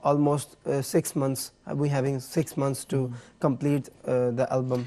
almost 6 months, we having 6 months to complete the album.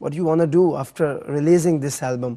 What you want to do after releasing this album?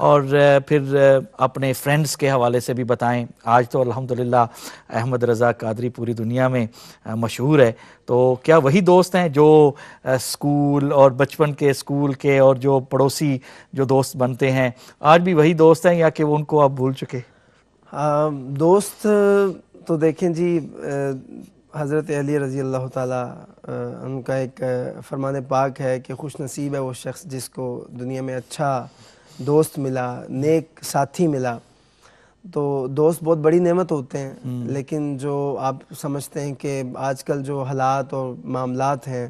اور پھر اپنے friends کے حوالے سے بھی بتائیں. آج تو الحمدللہ احمد رضا قادری پوری دنیا میں مشہور ہے, تو کیا وہی دوست ہیں جو اسکول اور بچپن کے اسکول کے اور جو پڑوسی جو دوست بنتے ہیں آج بھی وہی دوست ہیں, یا کہ وہ ان کو آپ بھول چکے؟ دوست تو دیکھیں جی, حضرت علی رضی اللہ تعالیٰ ان کا ایک فرمان پاک ہے کہ خوش نصیب ہے وہ شخص جس کو دنیا میں اچھا دوست ملا, نیک ساتھی ملا. تو دوست بہت بڑی نعمت ہوتے ہیں, لیکن جو آپ سمجھتے ہیں کہ آج کل جو حالات اور معاملات ہیں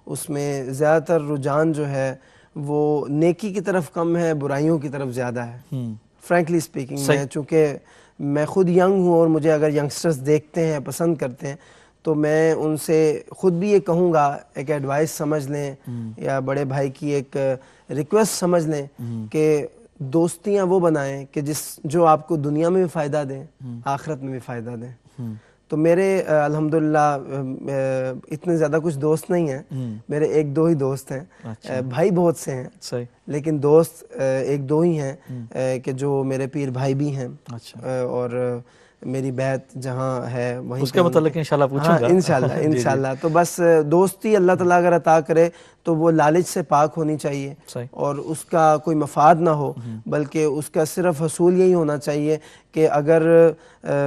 اس میں زیادہ تر رجحان جو ہے وہ نیکی کی طرف کم ہے, برائیوں کی طرف زیادہ ہے. فرینکلی اسپیکنگ, میں چونکہ میں خود ینگ ہوں اور مجھے اگر ینگسٹرز دیکھتے ہیں, پسند کرتے ہیں, تو میں ان سے خود بھی یہ کہوں گا, ایک ایڈوائس سمجھ لیں یا بڑے بھائی کی ایک ریکویسٹ سمجھ لیں کہ دوستیاں وہ بنائیں کہ جو آپ کو دنیا میں بھی فائدہ دیں, آخرت میں بھی فائدہ دیں. تو میرے الحمدللہ اتنے زیادہ کچھ دوست نہیں ہیں, میرے ایک دو ہی دوست ہیں. بھائی بہت سے ہیں لیکن دوست ایک دو ہی ہیں کہ جو میرے پیر بھائی بھی ہیں. اور میری بیعت جہاں ہے وہیں اس کے متعلق انشاءاللہ پوچھوں گا. انشاءاللہ. تو بس دوستی اللہ تعالیٰ اگر عطا کرے تو وہ لالچ سے پاک ہونی چاہیے, اور اس کا کوئی مفاد نہ ہو, بلکہ اس کا صرف حصول یہی ہونا چاہیے کہ اگر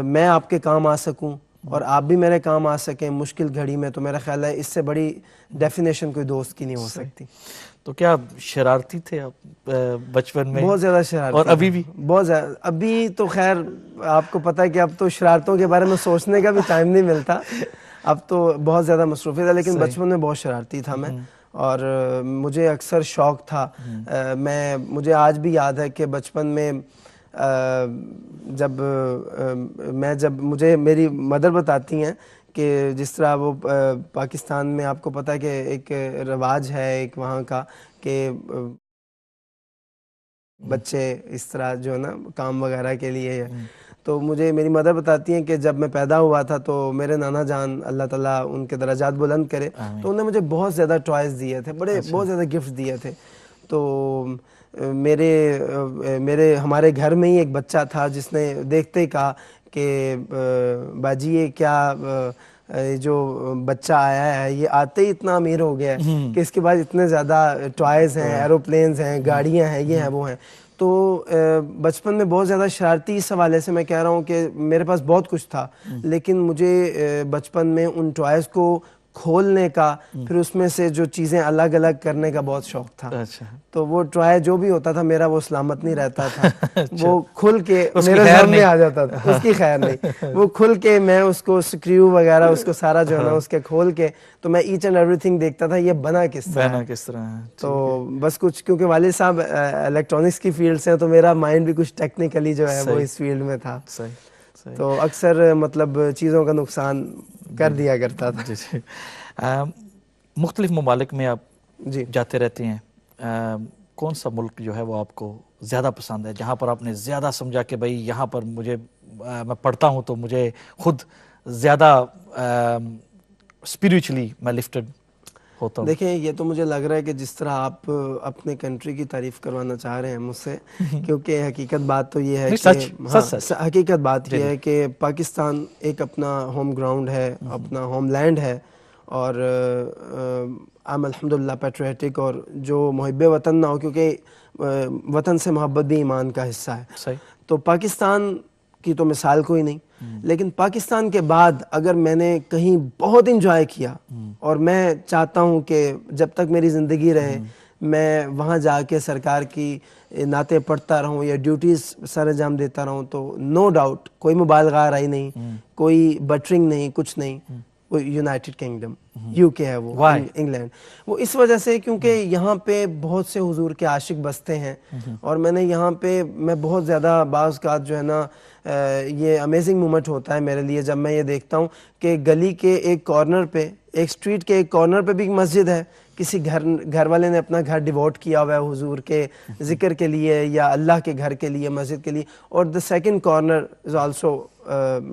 میں آپ کے کام آ سکوں اور آپ بھی میرے کام آ سکیں مشکل گھڑی میں, تو میرا خیال ہے اس سے بڑی ڈیفینیشن کوئی دوست کی نہیں ہو سکتی. تو کیا شرارتی تھے آپ بچپن میں؟ بہت زیادہ شرارتی. اور ابھی بھی؟ بہت زیادہ. ابھی تو خیر آپ کو پتہ ہے کہ اب تو شرارتوں کے بارے میں سوچنے کا بھی ٹائم نہیں ملتا, اب تو بہت زیادہ مصروفیت ہے, لیکن بچپن میں بہت شرارتی تھا میں, اور مجھے اکثر شوق تھا. مجھے آج بھی یاد ہے کہ بچپن میں جب مجھے میری مدر بتاتی ہیں کہ جس طرح وہ پاکستان میں آپ کو پتہ ہے کہ ایک رواج ہے ایک وہاں کا کہ بچے اس طرح جو ہے نا کام وغیرہ کے لیے, تو مجھے میری مدر بتاتی ہیں کہ جب میں پیدا ہوا تھا تو میرے نانا جان اللہ تعالیٰ ان کے درجات بلند کرے, تو انہوں نے مجھے بہت زیادہ ٹوائز دیے تھے, بہت زیادہ گفٹ دیے تھے. تو ہمارے گھر میں ہی ایک بچہ تھا جس نے دیکھتے ہی کہا کہ باجی یہ کیا جو بچہ آیا ہے یہ آتے ہی اتنا امیر ہو گیا ہے کہ اس کے بعد اتنے زیادہ ٹوائز ہیں, ایروپلینز ہیں, گاڑیاں ہیں, یہ ہیں وہ ہیں. تو بچپن میں بہت زیادہ شرارتی اس حوالے سے میں کہہ رہا ہوں کہ میرے پاس بہت کچھ تھا, لیکن مجھے بچپن میں ان ٹوائز کو کھولنے کا, پھر اس میں سے جو چیزیں الگ الگ کرنے کا بہت شوق تھا. تو وہ ٹوائے جو بھی ہوتا تھا میرا وہ سلامت نہیں رہتا تھا, وہ کھل کے میرے سامنے آ جاتا تھا, اس کی خیر نہیں, وہ کھل کے میں اس کو سکریو وغیرہ اس کو سارا جو ہے نا اس کے کھول کے, تو میں ایچ اینڈ ایوری تھنگ دیکھتا تھا یہ بنا کس طرح ہے. تو بس کچھ کیونکہ والد صاحب الیکٹرانکس کی فیلڈ سے ہیں تو میرا مائنڈ بھی کچھ ٹیکنیکلی جو ہے وہ اس فیلڈ میں تھا, تو اکثر مطلب چیزوں کا نقصان کر دیا کرتا تھا. مختلف ممالک میں آپ جاتے رہتے ہیں, کون سا ملک جو ہے وہ آپ کو زیادہ پسند ہے, جہاں پر آپ نے زیادہ سمجھا کہ بھئی یہاں پر میں پڑھتا ہوں تو مجھے خود زیادہ اسپریچولی میں لفٹڈ ہوتا ہوں؟ دیکھیں یہ تو مجھے لگ رہا ہے کہ جس طرح آپ اپنے کنٹری کی تعریف کروانا چاہ رہے ہیں مجھ سے, کیونکہ حقیقت بات تو یہ ہے کہ حقیقت بات یہ ہے کہ پاکستان ایک اپنا ہوم گراؤنڈ ہے, اپنا ہوم لینڈ ہے, اور ہم الحمدللہ پیٹریٹک, اور جو محب وطن نہ ہو, کیونکہ وطن سے محبت بھی ایمان کا حصہ ہے. تو پاکستان کی تو مثال کوئی نہیں, لیکن پاکستان کے بعد اگر میں نے کہیں بہت انجوائے کیا, اور میں چاہتا ہوں کہ جب تک میری زندگی رہے میں وہاں جا کے سرکار کی نعتیں پڑھتا رہوں یا ڈیوٹیز سر انجام دیتا رہوں, تو نو ڈاؤٹ کوئی مبالغہ رائی نہیں, کوئی بٹرنگ نہیں, کچھ نہیں, وہ یونائٹڈ کنگڈم یو کے ہے, وہ انگلینڈ. وہ اس وجہ سے کیونکہ یہاں پہ بہت سے حضور کے عاشق بستے ہیں, اور میں نے یہاں پہ میں بہت زیادہ بعض اوقات جو ہے نا یہ امیزنگ مومنٹ ہوتا ہے میرے لیے جب میں یہ دیکھتا ہوں کہ گلی کے ایک کارنر پہ, ایک سٹریٹ کے ایک کارنر پہ بھی ایک مسجد ہے, کسی گھر والے نے اپنا گھر ڈیووٹ کیا ہوا ہے حضور کے ذکر کے لیے یا اللہ کے گھر کے لیے, مسجد کے لیے, اور the second corner is also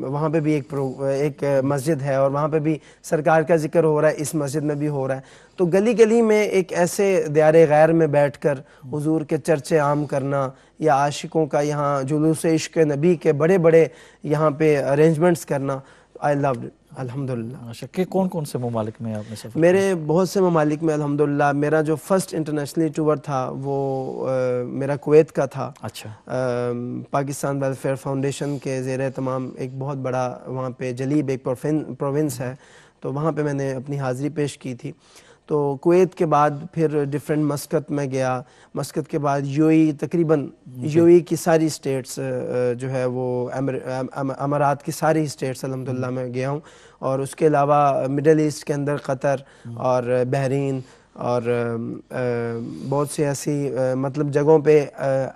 وہاں پہ بھی ایک مسجد ہے, اور وہاں پہ بھی سرکار کا ذکر ہو ہو رہا ہے, اس مسجد میں بھی ہو رہا ہے. تو گلی گلی میں ایک ایسے دیار غیر میں بیٹھ کر حضور کے چرچے عام کرنا, یا عاشقوں کا یہاں جلوس عشق نبی کے بڑے بڑے یہاں پہ ارینجمنٹس کرنا, آئی لوڈ اٹ الحمدللہ. اچھا, کہ کون کون سے ممالک میں آپ نے سفر میرے بہت سے ممالک میں الحمدللہ. میرا جو فرسٹ انٹرنیشنلی ٹور تھا وہ میرا کویت کا تھا. اچھا, پاکستان ویلفیئر فاؤنڈیشن کے زیر اہتمام ایک بہت بڑا وہاں پہ جلیب ایک پروونس ہے, تو وہاں پہ میں نے اپنی حاضری پیش کی تھی. تو کویت کے بعد پھر ڈفرینٹ مسقط میں گیا. مسقط کے بعد یو اے, تقریباً یو اے کی ساری اسٹیٹس جو ہے وہ امارات کی ساری اسٹیٹس الحمدللہ میں گیا ہوں. اور اس کے علاوہ مڈل ایسٹ کے اندر قطر اور بحرین اور بہت سی ایسی مطلب جگہوں پہ,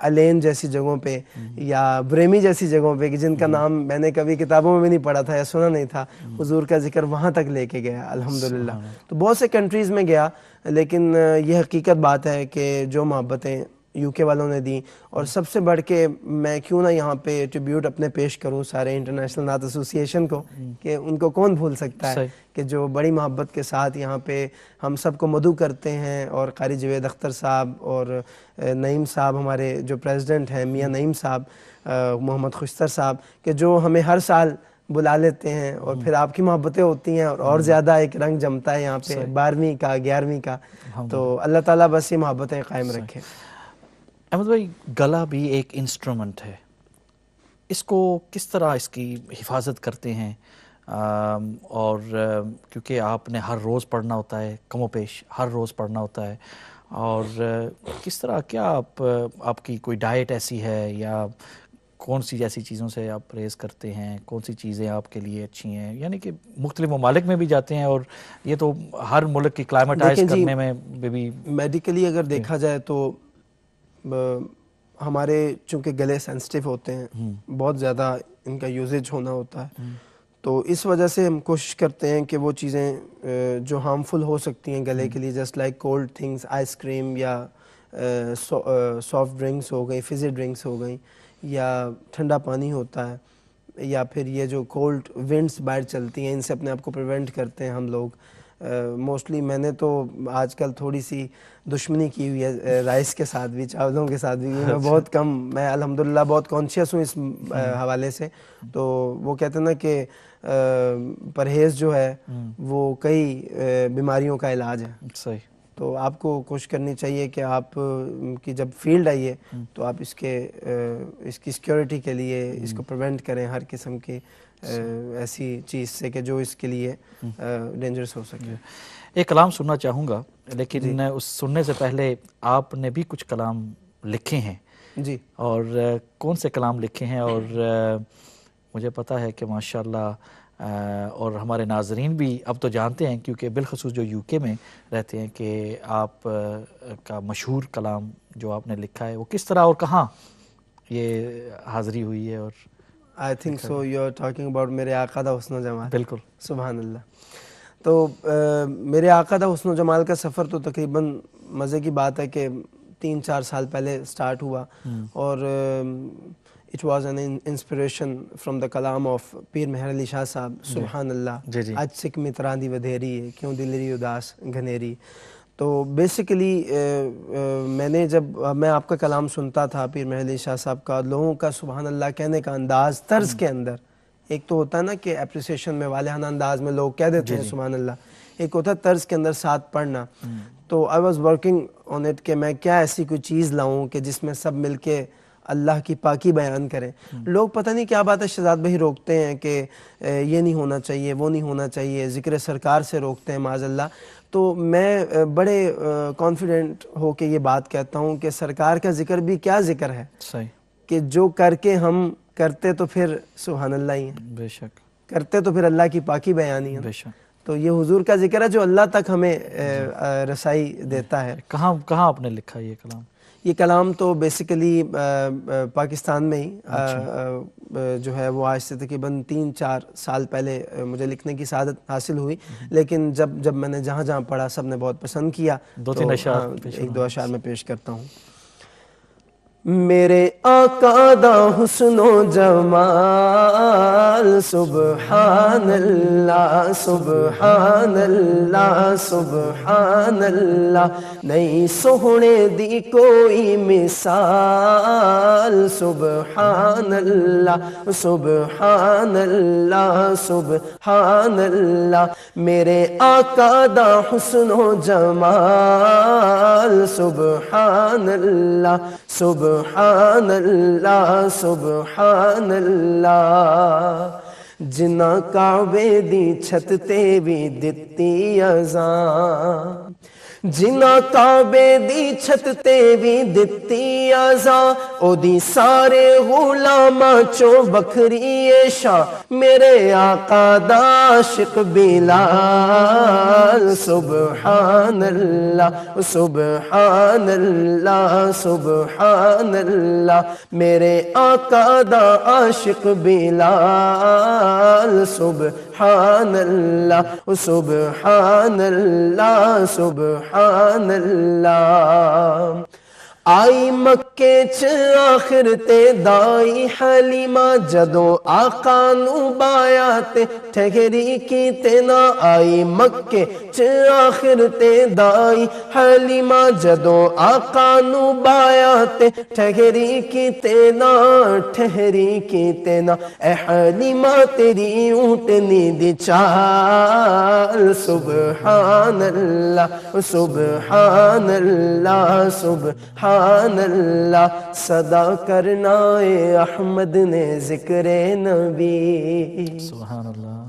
الین جیسی جگہوں پہ یا بریمی جیسی جگہوں پہ کہ جن کا نام میں نے کبھی کتابوں میں بھی نہیں پڑھا تھا یا سنا نہیں تھا, حضور کا ذکر وہاں تک لے کے گیا الحمدللہ. تو بہت سے کنٹریز میں گیا, لیکن یہ حقیقت بات ہے کہ جو محبتیں یو کے والوں نے دیں, اور سب سے بڑھ کے میں کیوں نہ یہاں پہ ٹریبیوٹ اپنے پیش کروں سارے انٹرنیشنل نعت ایسوسی کو, کہ ان کو کون بھول سکتا ہے کہ جو بڑی محبت کے ساتھ یہاں پہ ہم سب کو مدعو کرتے ہیں. اور قاری جوید اختر صاحب اور نعیم صاحب ہمارے جو پریزیڈنٹ ہیں, میاں نعیم صاحب, محمد خوشتر صاحب, کہ جو ہمیں ہر سال بلا لیتے ہیں, اور پھر آپ کی محبتیں ہوتی ہیں اور زیادہ ایک رنگ جمتا ہے یہاں پہ 12ویں کا 11ویں کا. تو اللہ تعالیٰ بس یہ محبتیں قائم رکھے. احمد بھائی, گلا بھی ایک انسٹرومنٹ ہے, اس کو کس طرح اس کی حفاظت کرتے ہیں؟ اور کیونکہ آپ نے ہر روز پڑھنا ہوتا ہے, کم و بیش ہر روز پڑھنا ہوتا ہے, اور کس طرح, کیا آپ کی کوئی ڈائٹ ایسی ہے, یا کون سی ایسی چیزوں سے آپ پرہیز کرتے ہیں, کون سی چیزیں آپ کے لیے اچھی ہیں؟ یعنی کہ مختلف ممالک میں بھی جاتے ہیں, اور یہ تو ہر ملک کی کلائمیٹائز کرنے میں بھی میڈیکلی اگر دیکھا جائے تو ہمارے چونکہ گلے سینسٹیو ہوتے ہیں, بہت زیادہ ان کا یوزیج ہونا ہوتا ہے, تو اس وجہ سے ہم کوشش کرتے ہیں کہ وہ چیزیں جو ہارمفل ہو سکتی ہیں گلے کے لیے, just like cold things, ice cream یا سافٹ ڈرنکس ہو گئی, فزی ڈرنکس ہو گئیں, یا ٹھنڈا پانی ہوتا ہے, یا پھر یہ جو کولڈ ونڈس باہر چلتی ہیں, ان سے اپنے آپ کو پریونٹ کرتے ہیں ہم لوگ. موسٹلی میں نے تو آج کل تھوڑی سی دشمنی کی ہوئی ہے رائس کے ساتھ بھی, چاولوں کے ساتھ بھی. میں بہت کم, میں الحمدللہ بہت کانشیس ہوں اس حوالے سے. تو وہ کہتے ہیں نا کہ پرہیز جو ہے وہ کئی بیماریوں کا علاج ہے. صحیح. تو آپ کو کوشش کرنی چاہیے کہ آپ کی جب فیلڈ آئیے تو آپ اس کی سیکیورٹی کے لیے اس کو پریونٹ کریں ہر قسم کی ایسی چیز سے کہ جو اس کے لیے ڈینجرس ہو سکے. ایک کلام سننا چاہوں گا, لیکن اس سننے سے پہلے آپ نے بھی کچھ کلام لکھے ہیں. جی. اور کون سے کلام لکھے ہیں؟ اور مجھے پتہ ہے کہ ماشاءاللہ اور ہمارے ناظرین بھی اب تو جانتے ہیں, کیونکہ بالخصوص جو یو کے میں رہتے ہیں, کہ آپ کا مشہور کلام جو آپ نے لکھا ہے وہ کس طرح اور کہاں یہ حاضری ہوئی ہے. اور I think so you are talking about میرے آقا دا حسن و جمال. بالکل, سبحان اللہ. تو میرے آقا دا حسن و جمال کا سفر تو تقریباً مزے کی بات ہے کہ 3-4 سال پہلے سٹارٹ ہوا, اور it was an inspiration from the کلام آف پیر مہر علی شاہ صاحب. سبحان اللہ. اج سکھ متراں دی ودھیری کیوں دلری اداس گھنیری. تو بیسیکلی میں آپ کا کلام سنتا تھا پیر مہر علی شاہ صاحب کا, لوگوں کا سبحان اللہ کہنے کا انداز, طرز کے اندر ایک تو ہوتا ہے نا کہ اپریسیشن میں والہانہ انداز میں لوگ کہہ دیتے ہیں سبحان اللہ, ایک ہوتا ہے طرز کے اندر ساتھ پڑھنا. تو I was working on it کہ میں کیا ایسی کوئی چیز لاؤں کہ جس میں سب مل کے اللہ کی پاکی بیان کریں. لوگ پتہ نہیں کیا بات ہے شہزاد بھائی روکتے ہیں کہ یہ نہیں ہونا چاہیے, وہ نہیں ہونا چاہیے, ذکر سرکار سے روکتے ہیں معاذ اللہ. تو میں بڑے کانفیڈنٹ ہو کے یہ بات کہتا ہوں کہ سرکار کا ذکر بھی کیا ذکر ہے, صحیح, کہ جو کر کے ہم کرتے تو پھر سبحان اللہ ہی ہیں, بے شک کرتے تو پھر اللہ کی پاکی بیانی ہے. بے شک. تو یہ حضور کا ذکر ہے جو اللہ تک ہمیں رسائی دیتا ہے. کہاں آپ نے لکھا یہ کلام؟ یہ کلام تو بیسیکلی پاکستان میں ہی جو ہے وہ آج سے تقریباً 3-4 سال پہلے مجھے لکھنے کی سعادت حاصل ہوئی, لیکن جب میں نے جہاں پڑھا سب نے بہت پسند کیا. 2-3 اشعار 1-2 اشعار میں پیش کرتا ہوں. میرے آقا دا حسن و جمال سبحان اللہ سبحان اللہ سبحان اللہ نہیں سوہنے دی کوئی مثال سبحان اللہ سبحان اللہ سبحان اللہ میرے آقا دا حسن و جمال سبحان اللہ سبحان اللہ سبحان اللہ جنہ کعبے دی چھت تے بھی دتی اذان جنہ کعبے دی چھت تے بھی دتی اذان او دی سارے غلاماں چوں بکھری شاہ میرے آقا دا عاشق بلال سبحان اللہ سبحان اللہ سبحان اللہ میرے آقا دا عاشق بلال سبحان اللہ سبحان اللہ سبحان اللہ آئی مکے چ آخر تے دائی حلیمہ جدوں آقا نو بایا تے ٹھہری کی تے نہ آئی مکے چ آخر تے دائی حلیمہ جدوں آقا نو بایا تے ٹھہری کی تے نہ ٹھہری کی تے نہ اے حلیمہ تیری اونٹنی دی چال سبحان اللہ سبحان اللہ سبحان اللہ صدا کرنا اے احمد نے ذکر نبی سبحان اللہ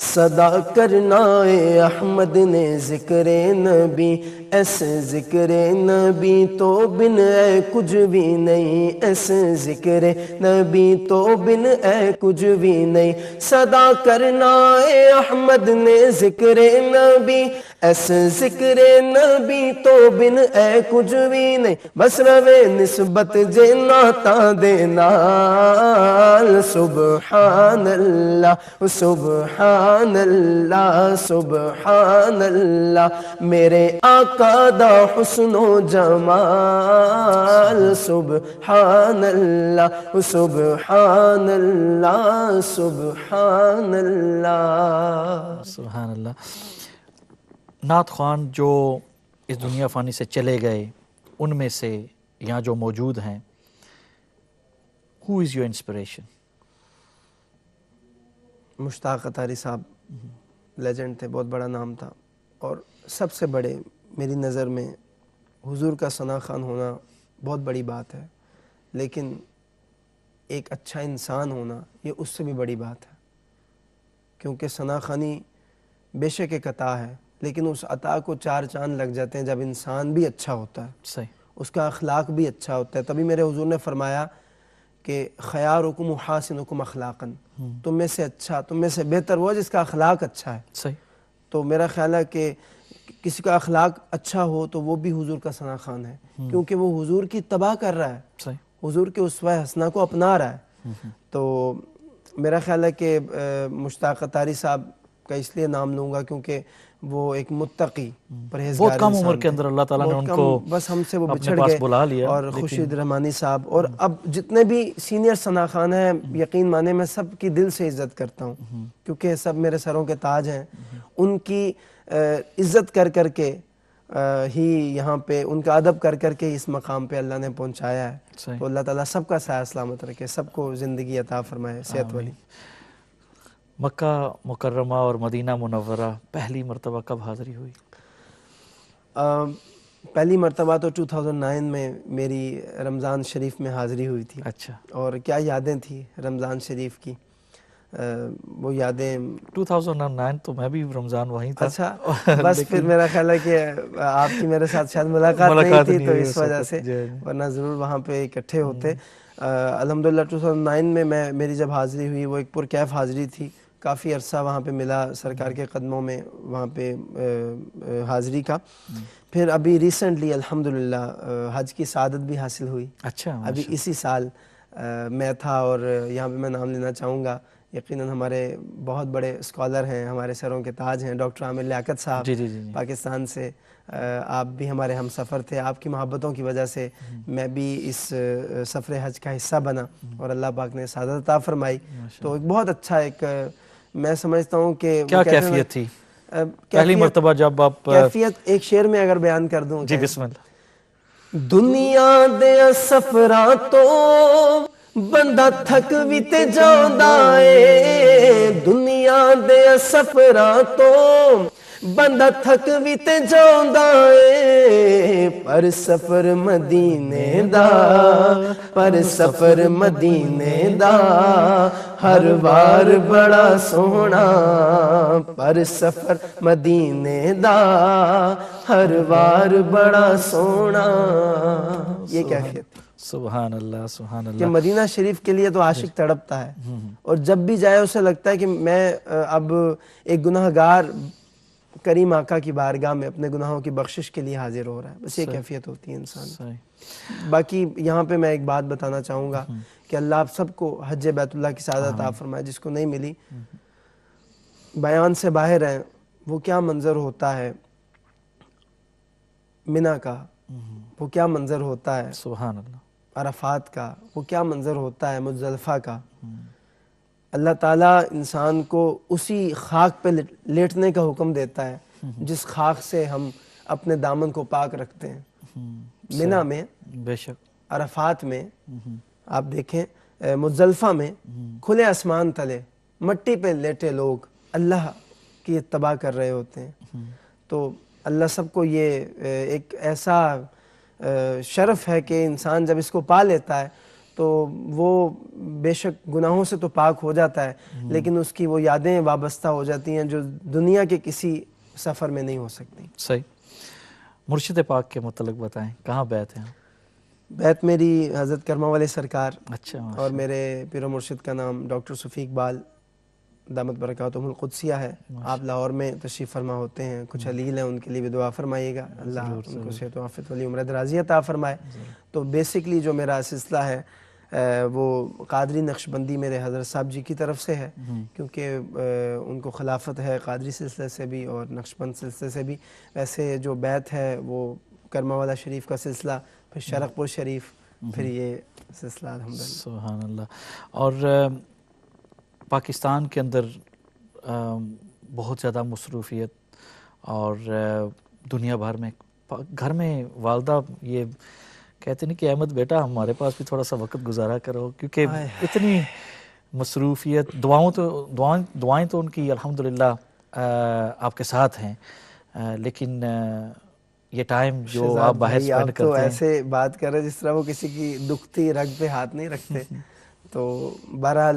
صدا کرنا اے احمد نے ذکر نبی ایسے ذکر نبی تو بن اے کچھ بھی نہیں ایسے ذکر نبی تو بن اے کچھ بھی نہیں صدا کرنا اے احمد نے ذکر نبی ایسے ذکر نبی تو بن اے کچھ بھی نہیں بس روے نسبت جناتا دینال سبحان اللہ سبحان اللہ سبحان اللہ میرے آقا دا حسن و جمال سبحان اللہ سبحان اللہ سبحان اللہ سبحان اللہ نعت خوان جو اس دنیا فانی سے چلے گئے ان میں سے یہاں جو موجود ہیں who is your inspiration مشتاق اطہری صاحب لیجنڈ تھے بہت بڑا نام تھا اور سب سے بڑے میری نظر میں حضور کا ثنا خوان ہونا بہت بڑی بات ہے لیکن ایک اچھا انسان ہونا یہ اس سے بھی بڑی بات ہے کیونکہ ثنا خوانی بے شک ایک عطا ہے لیکن اس عطا کو چار چاند لگ جاتے ہیں جب انسان بھی اچھا ہوتا ہے صحیح اس کا اخلاق بھی اچھا ہوتا ہے تبھی میرے حضور نے فرمایا کہ خیارکم احاسنکم اخلاقا تم میں سے اچھا تم میں سے بہتر وہ جس کا اخلاق اچھا ہے صحیح تو میرا خیال ہے کہ کسی کا اخلاق اچھا ہو تو وہ بھی حضور کا ثنا خوان ہے کیونکہ وہ حضور کی اتباع کر رہا ہے صحیح حضور کے اسوہ حسنہ کو اپنا رہا ہے تو میرا خیال ہے کہ مشتاق اطہری صاحب کا اس لیے نام لوں گا کیونکہ وہ ایک متقی پرہیزگار بہت کم عمر کے اندر اللہ تعالیٰ نے ان کو بس ہم سے وہ اپنے بچھڑ پاس گئے بلا لیا اور خورشید رحمانی صاحب اور اب جتنے بھی سینئر ثنا خوان ہیں یقین مانے میں سب کی دل سے عزت کرتا ہوں کیونکہ سب میرے سروں کے تاج ہیں ان کی عزت کر کر کے ہی یہاں پہ ان کا ادب کر کر کے اس مقام پہ اللہ نے پہنچایا ہے تو اللہ تعالیٰ سب کا سایہ سلامت رکھے سب کو زندگی عطا فرمائے صحت والی مکہ مکرمہ اور مدینہ منورہ پہلی مرتبہ کب حاضری ہوئی پہلی مرتبہ تو 2009 میں میری رمضان شریف میں حاضری ہوئی تھی اچھا اور کیا یادیں تھیں رمضان شریف کی وہ یادیں 2009 تو میں بھی رمضان وہیں تھا اچھا بس پھر میرا خیال ہے کہ آپ کی میرے ساتھ شاید ملاقات نہیں تھی تو اس وجہ سے ورنہ ضرور وہاں پہ اکٹھے ہوتے الحمدللہ 2009 میں میری جب حاضری ہوئی وہ ایک پرکیف حاضری تھی کافی عرصہ وہاں پہ ملا سرکار کے قدموں میں وہاں پہ حاضری کا پھر ابھی ریسنٹلی الحمدللہ حج کی سعادت بھی حاصل ہوئی اچھا ابھی اسی سال میں تھا اور یہاں پہ میں نام لینا چاہوں گا یقیناً ہمارے بہت بڑے اسکالر ہیں، ہمارے سروں کے تاج ہیں، ڈاکٹر عامر لیاقت صاحب جی جی جی جی پاکستان سے، آپ بھی ہمارے ہم سفر تھے، آپ کی محبتوں کی وجہ سے میں بھی اس سفر حج کا حصہ بنا اور اللہ پاک نے سعادت عطا فرمائی. تو ایک بہت اچھا ایک میں سمجھتا ہوں کہ کیا کیفیت تھی پہلی مرتبہ جب آپ؟ کیفیت ایک شعر میں اگر بیان کر دوں. جی بسم اللہ. دنیا دے سفراں تو بندہ تھک بھی تے جاندا اے، دنیا دے سفراں تو بندہ تھک بھی تے جاندا اے، پر سفر مدینے دا، پر سفر مدینے دا ہر وار بڑا سوہنا، پر سفر مدینے دا ہر وار بڑا سوہنا. یہ کیفیت تھی. سبحان اللہ سبحان کہ اللہ. مدینہ شریف کے لیے تو عاشق تڑپتا ہے، اور جب بھی جائے اسے لگتا ہے کہ میں اب ایک گناہ گار کریم آقا کی بارگاہ میں اپنے گناہوں کی بخشش کے لیے حاضر ہو رہا ہے. بس یہ کیفیت ہوتی ہے انسان. باقی یہاں پہ میں ایک بات بتانا چاہوں گا کہ اللہ آپ سب کو حج بیت اللہ کی سعادت عطا فرمائے. جس کو نہیں ملی بیان سے باہر ہیں، وہ کیا منظر ہوتا ہے منی کا، وہ کیا منظر ہوتا ہے سبحان اللہ عرفات کا، وہ کیا منظر ہوتا ہے مزدلفہ کا. اللہ تعالیٰ انسان کو اسی خاک پہ لیٹنے کا حکم دیتا ہے جس خاک سے ہم اپنے دامن کو پاک رکھتے ہیں. منی میں، بے شک عرفات میں، آپ دیکھیں مزدلفہ میں کھلے آسمان تلے مٹی پہ لیٹے لوگ اللہ کی اتباع کر رہے ہوتے ہیں. تو اللہ سب کو یہ ایک ایسا شرف ہے کہ انسان جب اس کو پا لیتا ہے تو وہ بے شک گناہوں سے تو پاک ہو جاتا ہے، لیکن اس کی وہ یادیں وابستہ ہو جاتی ہیں جو دنیا کے کسی سفر میں نہیں ہو سکتی. صحیح. مرشد پاک کے متعلق بتائیں، کہاں بیعت ہیں؟ بیعت میری حضرت کرما والے سرکار، اچھا. اور میرے پیر و مرشد کا نام ڈاکٹر صفی اقبال دامت برکاتہم القدسیہ ہے. آپ لاہور میں تشریف فرما ہوتے ہیں، کچھ علیل ہیں، ان کے لیے بھی دعا فرمائیے گا، اللہ ان کو صحت و عافیت والی عمر دراز عطا فرمائے. تو بیسکلی جو میرا سلسلہ ہے وہ قادری نقشبندی میرے حضرت صاحب جی کی طرف سے ہے، کیونکہ ان کو خلافت ہے قادری سلسلے سے بھی اور نقشبند سلسلے سے بھی. ویسے جو بیعت ہے وہ کرما والا شریف کا سلسلہ، پھر شرق پور شریف، پھر یہ سلسلہ الحمدللہ. سبحان اللہ. اور پاکستان کے اندر بہت زیادہ مصروفیت، اور دنیا بھر میں گھر میں والدہ یہ کہتے ہیں کہ احمد بیٹا ہمارے پاس بھی تھوڑا سا وقت گزارا کرو، کیونکہ اتنی مصروفیت. دعائیں تو ان کی الحمدللہ آپ کے ساتھ ہیں، لیکن یہ ٹائم جو آپ باہر اسپینڈ کرتے ہیں. آپ تو ایسے بات کر رہے جس طرح وہ کسی کی دکھتی رگ پہ ہاتھ نہیں رکھتے. تو بہرحال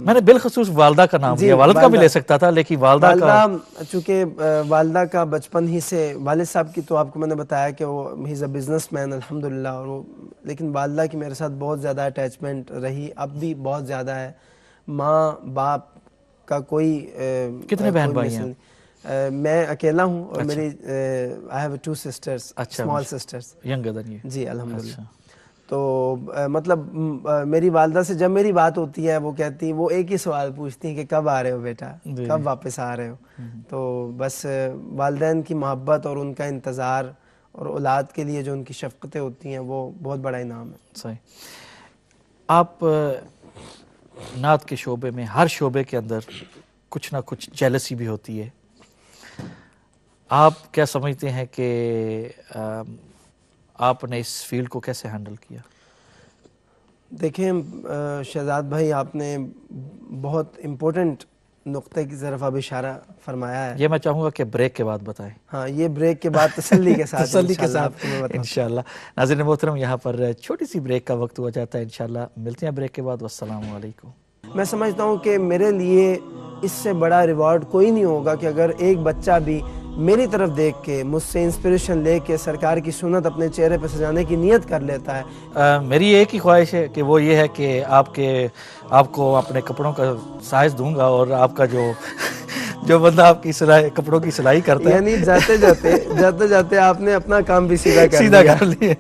میں نے بالخصوص والدہ کا نام لیا، والد کا بھی لے سکتا تھا لیکن والدہ کا، چونکہ والدہ کا بچپن ہی سے، والد صاحب کی تو آپ کو میں نے بتایا کہ وہ ہی از اے بزنس مین الحمدللہ، اور وہ لیکن والدہ کی میرے ساتھ بہت زیادہ اٹیچمنٹ رہی، اب بھی بہت زیادہ ہے. ماں باپ کا کوئی کتنے بہن بھائی ہیں؟ میں اکیلا ہوں، اور میری I have 2 sisters, small sisters. Younger then you. جی الحمدللہ. تو مطلب میری والدہ سے جب میری بات ہوتی ہے وہ کہتی ہیں، وہ ایک ہی سوال پوچھتی ہیں کہ کب آ رہے ہو بیٹا، کب واپس آ رہے ہو. تو بس والدین کی محبت اور ان کا انتظار اور اولاد کے لیے جو ان کی شفقتیں ہوتی ہیں وہ بہت بڑا انعام ہے. صحیح. آپ نعت کے شعبے میں، ہر شعبے کے اندر کچھ نہ کچھ جیلسی بھی ہوتی ہے. آپ کیا سمجھتے ہیں کہ آپ نے اس فیلڈ کو کیسے ہینڈل کیا؟ دیکھیں شہزاد بھائی، آپ نے بہت امپورٹنٹ نقطے کی طرف اب اشارہ فرمایا ہے. یہ میں چاہوں گا کہ بریک کے بعد بتائیں. ہاں، یہ بریک کے بعد تسلی کے ساتھ انشاءاللہ. ناظرین محترم، یہاں پر چھوٹی سی بریک کا وقت ہو جاتا ہے. انشاءاللہ ملتے ہیں بریک کے بعد. والسلام علیکم. میں سمجھتا ہوں کہ میرے لیے اس سے بڑا ریوارڈ کوئی نہیں ہوگا کہ اگر ایک بچہ بھی میری طرف دیکھ کے، مجھ سے انسپریشن لے کے سرکار کی سنت اپنے چہرے پہ سجانے کی نیت کر لیتا ہے. میری ایک ہی خواہش ہے کہ وہ یہ ہے کہ آپ کو اپنے کپڑوں کا سائز دوں گا، اور آپ کا جو بندہ آپ کی کپڑوں کی سلائی کرتا ہے، یعنی جاتے جاتے آپ نے اپنا کام بھی سیدھا کر لیا.